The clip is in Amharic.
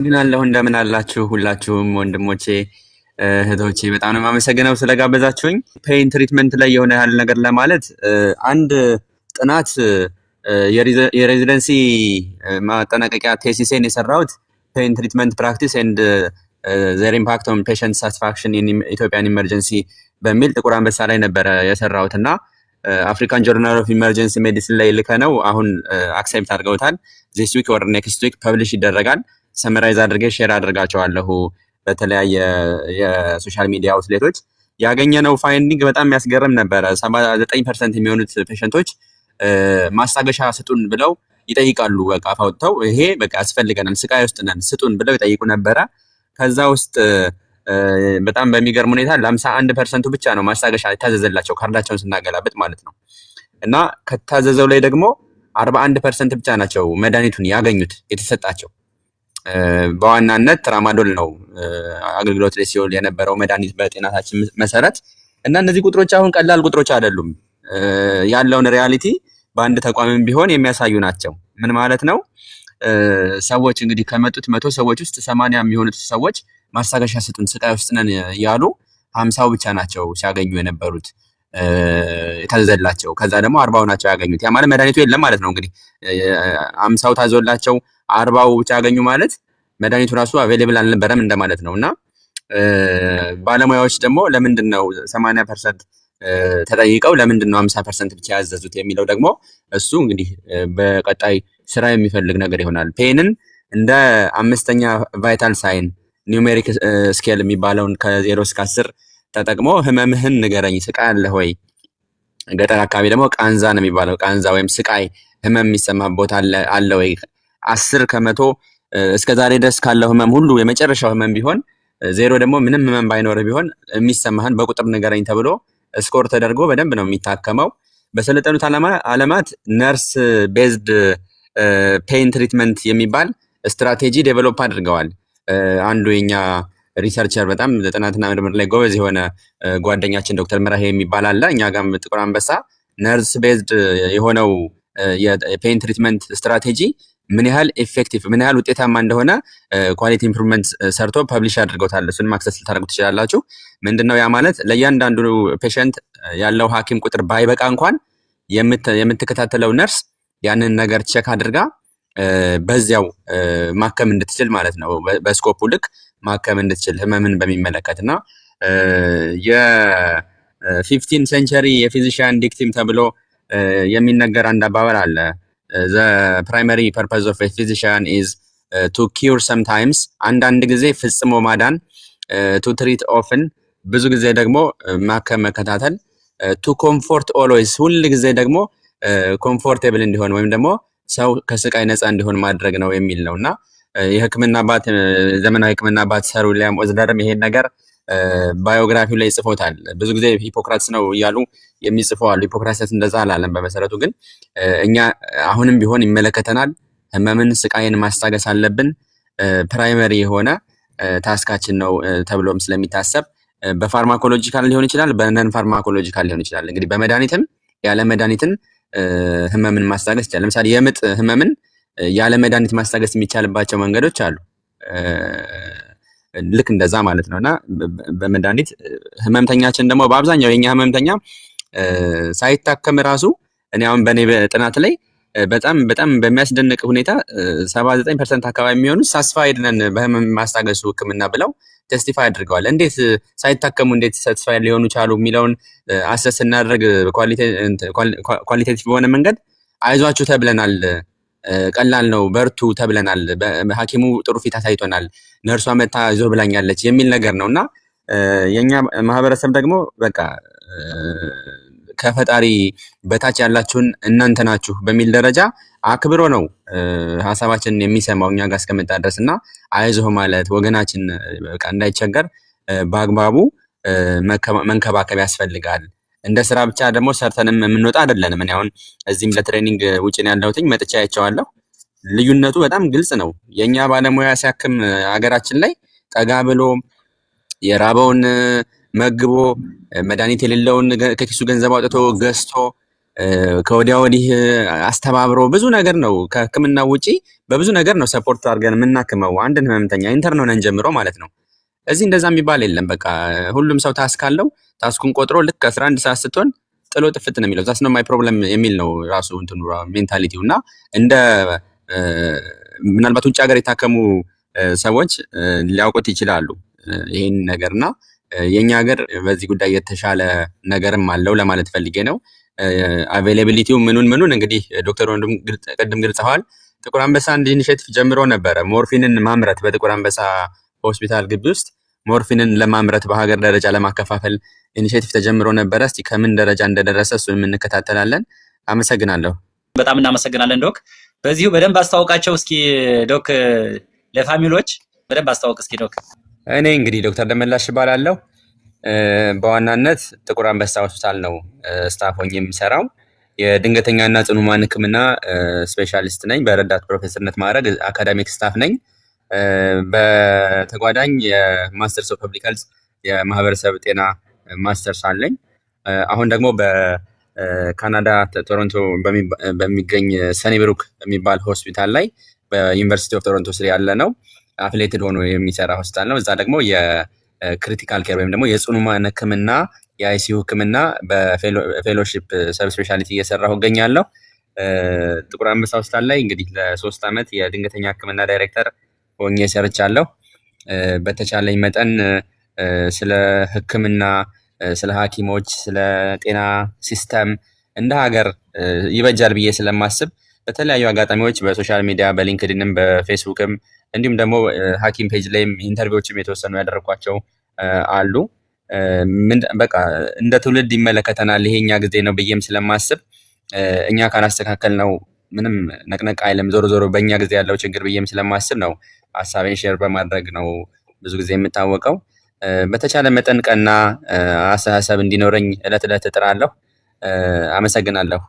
አመሰግናለሁ። እንደምን አላችሁ ሁላችሁም ወንድሞቼ እህቶቼ፣ በጣም ነው የማመሰግነው ስለጋበዛችሁኝ። ፔይን ትሪትመንት ላይ የሆነ ያህል ነገር ለማለት አንድ ጥናት የሬዚደንሲ ማጠናቀቂያ ቴሲሴን የሰራሁት ፔይን ትሪትመንት ፕራክቲስ ኤንድ ዘር ኢምፓክት ኦን ፔሸንት ሳቲስፋክሽን ኢን ኢትዮጵያን ኢመርጀንሲ በሚል ጥቁር አንበሳ ላይ ነበረ የሰራሁት እና አፍሪካን ጆርናል ኦፍ ኢመርጀንሲ ሜዲሲን ላይ ልከነው አሁን አክሴፕት አድርገውታል። ዚስ ዊክ ኦር ኔክስት ዊክ ፐብሊሽ ይደረጋል። ሰመራይዝ አድርጌ ሼር አድርጋቸዋለሁ በተለያየ የሶሻል ሚዲያ አውትሌቶች። ያገኘነው ፋይንዲንግ በጣም የሚያስገርም ነበረ። 79% የሚሆኑት ፔሸንቶች ማስታገሻ ስጡን ብለው ይጠይቃሉ። በቃ አፋውጥተው ይሄ በቃ ያስፈልገናል፣ ስቃይ ውስጥ ነን፣ ስጡን ብለው ይጠይቁ ነበረ። ከዛ ውስጥ በጣም በሚገርም ሁኔታ ለ51% ብቻ ነው ማስታገሻ የታዘዘላቸው ካርዳቸውን ስናገላብጥ ማለት ነው። እና ከታዘዘው ላይ ደግሞ 41% ብቻ ናቸው መድኃኒቱን ያገኙት የተሰጣቸው። በዋናነት ትራማዶል ነው አገልግሎት ላይ ሲውል የነበረው መድኃኒት በጤናታችን መሰረት። እና እነዚህ ቁጥሮች አሁን ቀላል ቁጥሮች አይደሉም። ያለውን ሪያሊቲ በአንድ ተቋምም ቢሆን የሚያሳዩ ናቸው። ምን ማለት ነው? ሰዎች እንግዲህ ከመጡት 100 ሰዎች ውስጥ 80 የሚሆኑት ሰዎች ማስታገሻ ስጡን ስቃይ ውስጥ ነን እያሉ 50 ብቻ ናቸው ሲያገኙ የነበሩት የታዘዘላቸው። ከዛ ደግሞ 40 ናቸው ያገኙት። ያ ማለት መድኃኒቱ የለም ማለት ነው። እንግዲህ 50 ታዞላቸው 40 ብቻ ያገኙ ማለት መድኃኒቱ ራሱ አቬሌብል አልነበረም እንደማለት ነው። እና ባለሙያዎች ደግሞ ለምንድን ነው 80% ተጠይቀው ለምንድን ነው 50% ብቻ ያዘዙት የሚለው ደግሞ እሱ እንግዲህ በቀጣይ ስራ የሚፈልግ ነገር ይሆናል። ፔንን እንደ 5ኛ ቫይታል ሳይን ኒውሜሪክ ስኬል የሚባለውን ከ0 እስከ 10 ተጠቅሞ ህመምህን ንገረኝ፣ ስቃይ አለ ወይ? ገጠር አካባቢ ደግሞ ቃንዛ ነው የሚባለው። ቃንዛ ወይም ስቃይ ህመም የሚሰማ ቦታ አለ ወይ? 10 ከመቶ እስከ ዛሬ ድረስ ካለው ህመም ሁሉ የመጨረሻው ህመም ቢሆን፣ 0 ደግሞ ምንም ህመም ባይኖር ቢሆን የሚሰማህን በቁጥር ንገረኝ ተብሎ ስኮር ተደርጎ በደንብ ነው የሚታከመው። በሰለጠኑት ዓለማት ነርስ ቤዝድ ፔይን ትሪትመንት የሚባል ስትራቴጂ ዴቨሎፕ አድርገዋል። አንዱ የኛ ሪሰርቸር በጣም ጥናትና ምርምር ላይ ጎበዝ የሆነ ጓደኛችን ዶክተር ምራሄ የሚባል አለ። እኛ ጋም ጥቁር አንበሳ ነርስ ቤዝድ የሆነው የፔይን ትሪትመንት ስትራቴጂ ምን ያህል ኤፌክቲቭ ምን ያህል ውጤታማ እንደሆነ ኳሊቲ ኢምፕሩቭመንት ሰርቶ ፐብሊሽ አድርገውታል። እሱን አክሰስ ልታደርጉ ትችላላችሁ። ምንድነው ያ ማለት? ለእያንዳንዱ ፔሸንት ያለው ሐኪም ቁጥር ባይበቃ እንኳን የምትከታተለው ነርስ ያንን ነገር ቼክ አድርጋ በዚያው ማከም እንድትችል ማለት ነው። በስኮፑ ልክ ማከም እንድትችል ህመምን በሚመለከት እና የ15 ሴንቸሪ የፊዚሽያን ዲክቲም ተብሎ የሚነገር አንድ አባባል አለ። the primary purpose of a physician is to cure sometimes አንዳንድ ጊዜ ፍጽሞ ማዳን፣ to treat often ብዙ ጊዜ ደግሞ ማከም መከታተል፣ to comfort always ሁል ጊዜ ደግሞ ኮምፎርቴብል እንዲሆን ወይም ደግሞ ሰው ከስቃይ ነፃ እንዲሆን ማድረግ ነው የሚል ነውና የህክምና አባት ዘመናዊ ህክምና አባት ሰር ዊሊያም ኦዝለርም ይሄን ነገር ባዮግራፊው ላይ ጽፎታል። ብዙ ጊዜ ሂፖክራትስ ነው እያሉ የሚጽፉ አሉ። ሂፖክራትስ እንደዛ አላለም። በመሰረቱ ግን እኛ አሁንም ቢሆን ይመለከተናል። ህመምን ስቃይን ማስታገስ አለብን። ፕራይመሪ የሆነ ታስካችን ነው ተብሎም ስለሚታሰብ በፋርማኮሎጂካል ሊሆን ይችላል፣ በነን ፋርማኮሎጂካል ሊሆን ይችላል። እንግዲህ በመድኃኒትም ያለ መድኃኒትን ህመምን ማስታገስ ይቻላል። ለምሳሌ የምጥ ህመምን ያለ መድኃኒት ማስታገስ የሚቻልባቸው መንገዶች አሉ። ልክ እንደዛ ማለት ነውና በመድኃኒት ህመምተኛችን ደግሞ በአብዛኛው የኛ ህመምተኛ ሳይታከም ራሱ እኔ አሁን በኔ ጥናት ላይ በጣም በሚያስደንቅ ሁኔታ 79% አካባቢ የሚሆኑ ሳትስፋይድ ነን በህመም ማስታገሱ ህክምና ብለው ቴስቲፋይ አድርገዋል። እንዴት ሳይታከሙ እንዴት ሳትስፋይድ ሊሆኑ ቻሉ የሚለውን አሰስ እናደርግ ኳሊቴቲቭ በሆነ መንገድ አይዟችሁ ተብለናል፣ ቀላል ነው በርቱ ተብለናል፣ ሐኪሙ ጥሩ ፊት አሳይቶናል፣ ነርሷ መታ ይዞ ብላኛለች የሚል ነገር ነውና የኛ ማህበረሰብ ደግሞ በቃ ከፈጣሪ በታች ያላችሁን እናንተ ናችሁ በሚል ደረጃ አክብሮ ነው ሐሳባችንን የሚሰማው እኛ ጋር እስከመጣ ድረስና አይዞህ ማለት ወገናችን በቃ እንዳይቸገር በአግባቡ መንከባከብ ያስፈልጋል። እንደ ስራ ብቻ ደግሞ ሰርተንም የምንወጣ አይደለንም። እኔ አሁን እዚህም ለትሬኒንግ ውጪ ነው ያለሁትኝ፣ መጥቻ አይቼዋለሁ። ልዩነቱ በጣም ግልጽ ነው። የኛ ባለሙያ ሲያክም ሀገራችን ላይ ጠጋ ብሎ የራበውን መግቦ መድኃኒት የሌለውን ከኪሱ ገንዘብ አውጥቶ ገዝቶ ከወዲያ ወዲህ አስተባብሮ ብዙ ነገር ነው ከህክምና ውጪ በብዙ ነገር ነው ሰፖርት አድርገን የምናክመው አንድን ህመምተኛ ኢንተርን ሆነን ጀምሮ ማለት ነው። እዚህ እንደዛ የሚባል የለም። በቃ ሁሉም ሰው ታስክ አለው። ታስኩን ቆጥሮ ልክ 11 ሰዓት ስትሆን ጥሎ ጥፍት ነው የሚለው ዛስ ነው ማይ ፕሮብለም የሚል ነው ራሱ እንትኑ ሜንታሊቲው እና እንደ ምናልባት ውጭ ሀገር የታከሙ ሰዎች ሊያውቁት ይችላሉ ይሄን ነገርና የኛ ሀገር በዚህ ጉዳይ የተሻለ ነገርም አለው ለማለት ፈልጌ ነው። አቬይላቢሊቲው ምኑን እንግዲህ ዶክተር ወንድም ቅድም ገልጸዋል። ጥቁር አንበሳ አንድ ኢኒሼቲቭ ጀምሮ ነበረ ሞርፊንን ማምረት በጥቁር አንበሳ ሆስፒታል ግቢ ውስጥ ሞርፊንን ለማምረት በሀገር ደረጃ ለማከፋፈል ኢኒሼቲቭ ተጀምሮ ነበረ። እስቲ ከምን ደረጃ እንደደረሰ እሱን እንከታተላለን። አመሰግናለሁ። በጣም እናመሰግናለን ዶክ። በዚሁ በደንብ አስተዋውቃቸው እስኪ ዶክ፣ ለፋሚሊዎች በደንብ አስተዋውቅ እስኪ ዶክ። እኔ እንግዲህ ዶክተር ደመላሽ እባላለሁ። በዋናነት ጥቁር አንበሳ ሆስፒታል ነው ስታፍ ሆኜ የምሰራው። የድንገተኛና ጽኑ ህሙማን ህክምና ስፔሻሊስት ነኝ። በረዳት ፕሮፌሰርነት ማዕረግ አካዳሚክ ስታፍ ነኝ። በተጓዳኝ የማስተርስ ኦፍ ፐብሊክ ሄልዝ የማህበረሰብ ጤና ማስተርስ አለኝ። አሁን ደግሞ በካናዳ ቶሮንቶ በሚገኝ ሰኒብሩክ የሚባል ሆስፒታል ላይ በዩኒቨርሲቲ ኦፍ ቶሮንቶ ስር ያለ ነው አፍሌትድ ሆኖ የሚሰራ ሆስፒታል ነው። እዛ ደግሞ የክሪቲካል ኬር ወይም ደግሞ የጽኑ ህሙማን ህክምና የአይሲዩ ህክምና በፌሎሺፕ ሰብ ስፔሻሊቲ እየሰራሁ እገኛለሁ። ጥቁር አንበሳ ሆስፒታል ላይ እንግዲህ ለ3 ዓመት የድንገተኛ ህክምና ዳይሬክተር ሆኜ ሰርቻለሁ። በተቻለኝ መጠን ስለ ህክምና፣ ስለ ሐኪሞች፣ ስለ ጤና ሲስተም እንደ ሀገር ይበጃል ብዬ ስለማስብ በተለያዩ አጋጣሚዎች በሶሻል ሚዲያ በሊንክድንም በፌስቡክም እንዲሁም ደግሞ ሐኪም ፔጅ ላይም ኢንተርቪዎችም የተወሰኑ ያደረኳቸው አሉ። በቃ እንደ ትውልድ ይመለከተናል ይሄኛ ጊዜ ነው ብዬም ስለማስብ እኛ ካላስተካከል ነው ምንም ነቅነቅ አይልም። ዞሮ ዞሮ በእኛ ጊዜ ያለው ችግር ብዬም ስለማስብ ነው ሀሳቤን ሼር በማድረግ ነው ብዙ ጊዜ የምታወቀው። በተቻለ መጠን ቀና አስተሳሰብ እንዲኖረኝ እለት እጥራለሁ። አመሰግናለሁ።